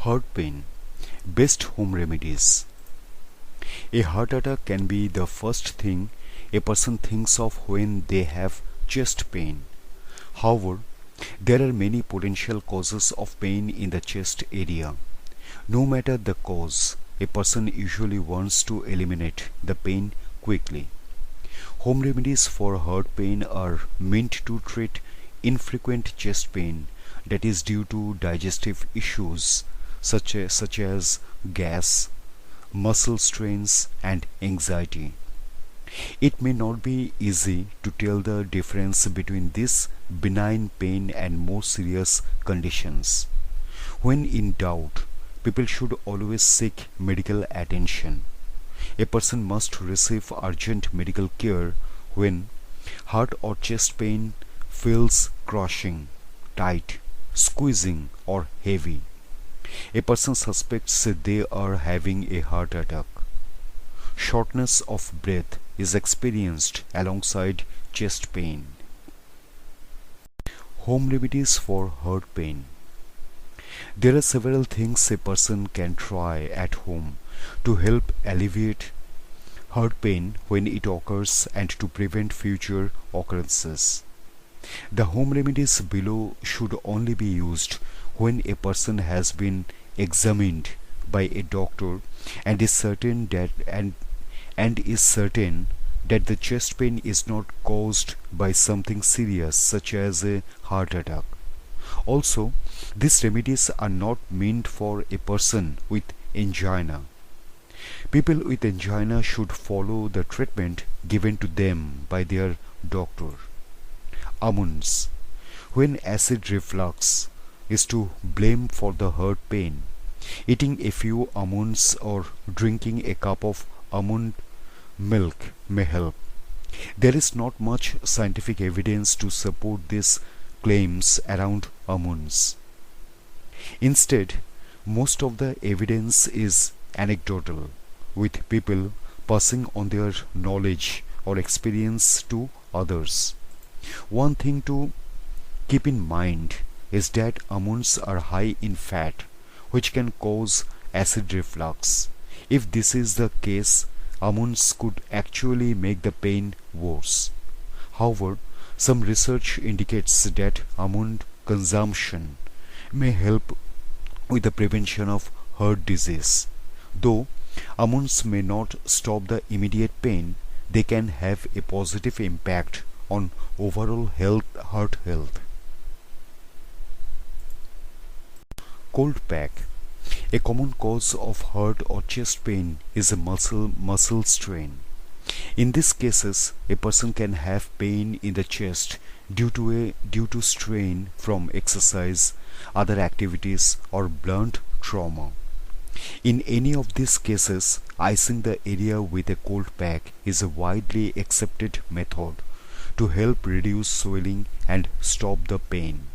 Heart pain. Best home remedies. A heart attack can be the first thing a person thinks of when they have chest pain. However, there are many potential causes of pain in the chest area. No matter the cause, a person usually wants to eliminate the pain quickly. Home remedies for heart pain are meant to treat infrequent chest pain that is due to digestive issues such as gas, muscle strains, and anxiety. It may not be easy to tell the difference between this benign pain and more serious conditions. When in doubt, people should always seek medical attention. A person must receive urgent medical care when heart or chest pain feels crushing, tight, squeezing, or heavy. A person suspects they are having a heart attack. Shortness of breath is experienced alongside chest pain. Home remedies for heart pain. There are several things a person can try at home to help alleviate heart pain when it occurs and to prevent future occurrences. The home remedies below should only be used when a person has been examined by a doctor and is certain that the chest pain is not caused by something serious such as a heart attack. Also, these remedies are not meant for a person with angina. People with angina should follow the treatment given to them by their doctor. Almonds. When acid reflux is to blame for the heart pain, eating a few almonds or drinking a cup of almond milk may help. There is not much scientific evidence to support these claims around almonds. Instead, most of the evidence is anecdotal, with people passing on their knowledge or experience to others. One thing to keep in mind is that almonds are high in fat, which can cause acid reflux. If this is the case, almonds could actually make the pain worse. However, some research indicates that almond consumption may help with the prevention of heart disease. Though almonds may not stop the immediate pain, they can have a positive impact on overall heart health. Cold pack. A common cause of heart or chest pain is a muscle strain. In these cases, a person can have pain in the chest due to strain from exercise, other activities, or blunt trauma. In any of these cases, icing the area with a cold pack is a widely accepted method to help reduce swelling and stop the pain.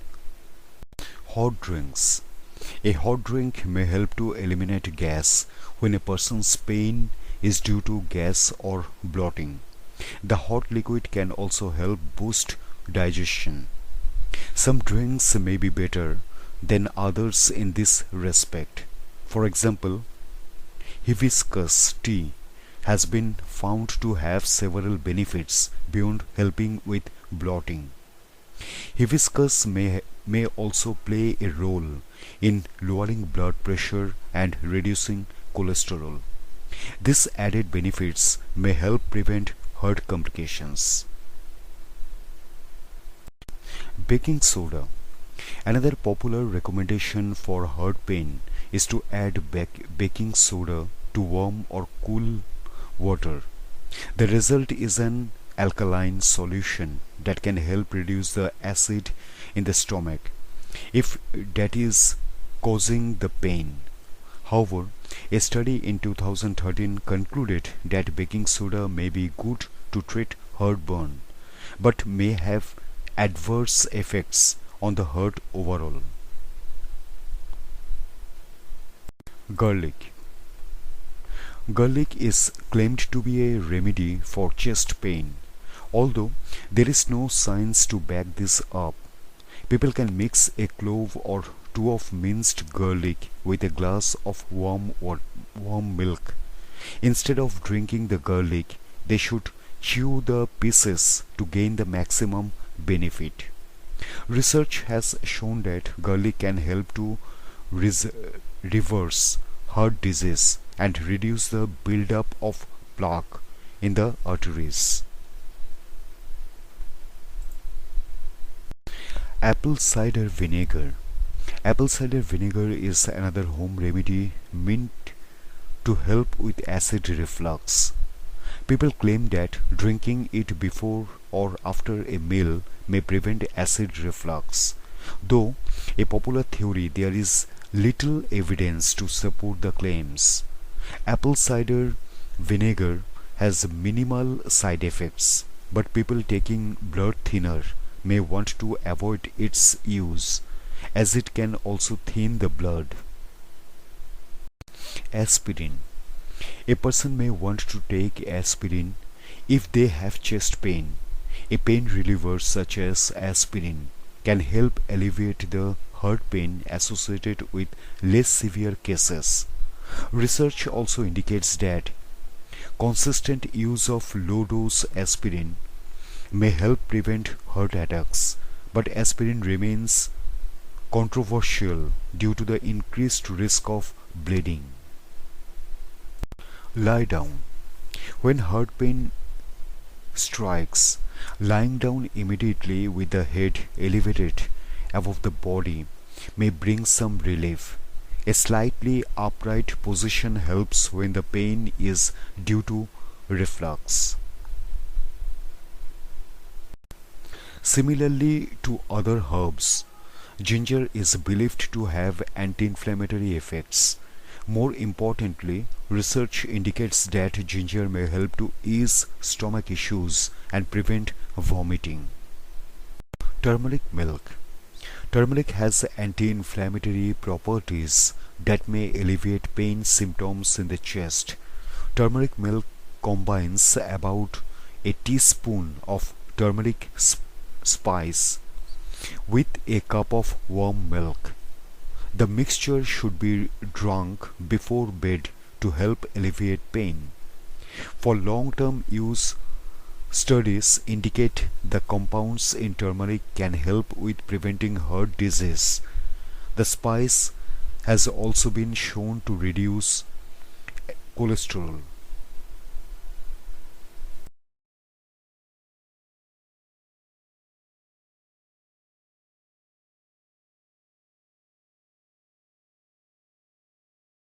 Hot drinks. A hot drink may help to eliminate gas when a person's pain is due to gas or bloating. The hot liquid can also help boost digestion. Some drinks may be better than others in this respect. For example, hibiscus tea has been found to have several benefits beyond helping with bloating. Hibiscus may also play a role in lowering blood pressure and reducing cholesterol. These added benefits may help prevent heart complications. Baking soda. Another popular recommendation for heart pain is to add baking soda to warm or cool water. The result is an alkaline solution that can help reduce the acid in the stomach if that is causing the pain. However, a study in 2013 concluded that baking soda may be good to treat heartburn, but may have adverse effects on the heart overall. Garlic. Garlic is claimed to be a remedy for chest pain, although there is no science to back this up. People can mix a clove or two of minced garlic with a glass of warm milk. Instead of drinking the garlic, they should chew the pieces to gain the maximum benefit. Research has shown that garlic can help to res- reverse heart disease and reduce the buildup of plaque in the arteries. Apple cider vinegar. Apple cider vinegar is another home remedy meant to help with acid reflux. People claim that drinking it before or after a meal may prevent acid reflux. Though a popular theory, there is little evidence to support the claims. Apple cider vinegar has minimal side effects, but people taking blood thinner may want to avoid its use as it can also thin the blood. Aspirin. A person may want to take aspirin if they have chest pain. A pain reliever such as aspirin can help alleviate the heart pain associated with less severe cases. Research also indicates that consistent use of low-dose aspirin may help prevent heart attacks, but aspirin remains controversial due to the increased risk of bleeding. Lie down. When heart pain strikes, lying down immediately with the head elevated above the body may bring some relief. A slightly upright position helps when the pain is due to reflux. Similarly to other herbs, ginger is believed to have anti-inflammatory effects. More importantly, research indicates that ginger may help to ease stomach issues and prevent vomiting. Turmeric milk. Turmeric has anti-inflammatory properties that may alleviate pain symptoms in the chest. Turmeric milk combines about a teaspoon of turmeric spice with a cup of warm milk. The mixture should be drunk before bed to help alleviate pain. For long-term use, studies indicate the compounds in turmeric can help with preventing heart disease. The spice has also been shown to reduce cholesterol.